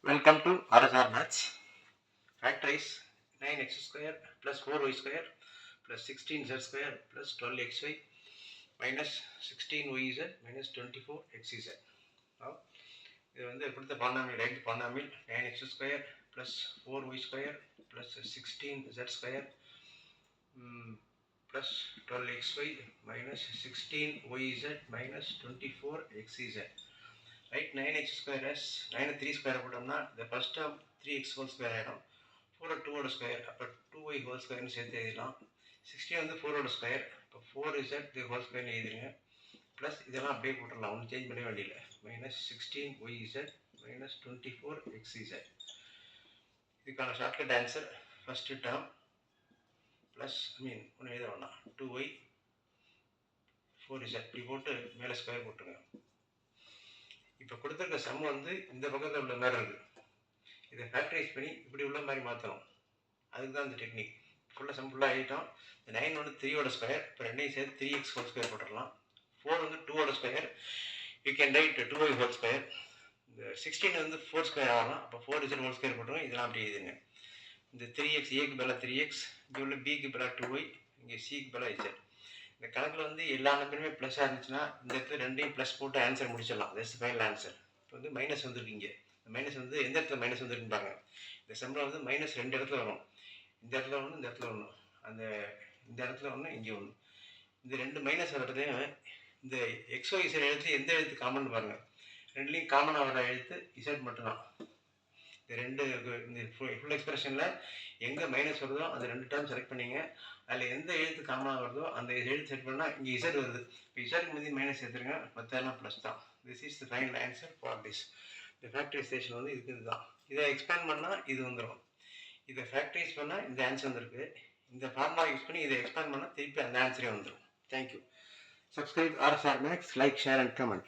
Welcome to RSR Maths. Factorize 9x square plus 4y square plus 16z square plus 12xy minus 16yz minus 24xz. Now, இது வந்து கொடுத்த polynomial right polynomial 9x square plus 4y square plus 16z square plus 12xy minus 16yz minus 24xz. Right, 9x square as 9 3 square போட்டோம்னா the first term 3x whole square ஆயிடும். 4 2 ஓட square அப்போ 2y whole ஸ்கொயர்னு சேர்த்து எழுதலாம். 16 வந்து 4 ஓட square இப்போ 4z தி ஹோல் ஸ்கொயர்னு எழுதிருங்க. ப்ளஸ் இதெல்லாம் அப்படியே போட்டுடலாம், ஒன்றும் சேஞ்ச் பண்ண வேண்டியதில்லை. Minus 16yz minus 24xz. இதுக்கான shortcut answer first term plus ஒன்று எழுத வேணாம், 2y 4z இப்படி போட்டு மேலே ஸ்கொயர் போட்டுருங்க. இப்போ கொடுத்துருக்க சம் வந்து இந்த பக்கத்தில் உள்ள மாதிரி இருக்குது. இதை ஃபேக்டரைஸ் பண்ணி இப்படி உள்ள மாதிரி மாற்றணும். அதுக்கு தான் இந்த டெக்னிக். ஃபுல்லாக சம் ஃபுல்லாக ஆகிட்டோம். இந்த 9 வந்து 3ஓட ஸ்கொயர், இப்போ ரெண்டையும் சேர்த்து 3x ஹோல் ஸ்கொயர் போட்டுடலாம். 4 வந்து 2ஓட square, you can write 2y whole square. இந்த 16 வந்து 4 ஸ்கொயர் ஆகலாம், அப்போ 4z ஹோல் ஸ்கொயர் போட்டுருவோம். இதெல்லாம் அப்படி எழுதுங்க. இந்த 3x ஏக்கு பதிலாக 3x, இங்கே உள்ள பிக்கு பதிலாக 2y, இங்கே சிக்கு பதிலாக z. இந்த கணக்கில் வந்து எல்லா நம்பருமே ப்ளஸ்ஸாக இருந்துச்சுன்னா இந்த இடத்துல ரெண்டையும் ப்ளஸ் போட்டு ஆன்சர் முடிச்சிடலாம். That's final answer. இப்போ வந்து மைனஸ் வந்துருக்கீங்க. மைனஸ் வந்து எந்த இடத்துல மைனஸ் வந்துருக்குன்னு பாருங்க. இந்த சம்பளம் வந்து மைனஸ் 2 இடத்துல வரும். இந்த இடத்துல ஒன்று, இந்த இடத்துல ஒன்று, இந்த இடத்துல ஒன்று, இங்கே ஒன்று. இந்த ரெண்டு மைனஸ் வர்றதையும் இந்த XY Z எழுத்து எந்த எழுத்து காமன் பாருங்கள். ரெண்டுலேயும் காமனாக வர எழுத்து இசட் மட்டும்தான். இந்த ரெண்டு இந்த ஃபுல் எக்ஸ்பிரஷனில் எங்கே மைனஸ் வருதோ அந்த ரெண்டு டேர்ம் செலக்ட் பண்ணிங்க. அதில் எந்த எழுத்து காமனாக வருதோ அந்த எழுத்து செட் பண்ணால் இங்கே இசட் வருது. இப்போ இசட்க்கு மீதி மைனஸ் எடுத்துருங்க, மற்றெல்லாம் ப்ளஸ் தான். This is the final answer for this. இந்த ஃபேக்டரைசேஷன் வந்து இதுக்கு இதுதான். இதை எக்ஸ்பேண்ட் பண்ணால் இது வந்துடும். இதை ஃபேக்டரைஸ் பண்ணால் இந்த ஆன்சர் வந்துருக்கு. இந்த ஃபார்முலா யூஸ் பண்ணி இதை எக்ஸ்பேண்ட் பண்ணால் திருப்பி அந்த ஆன்சரே வந்துடும். Thank you. Subscribe RSR Maths, like, share and comment.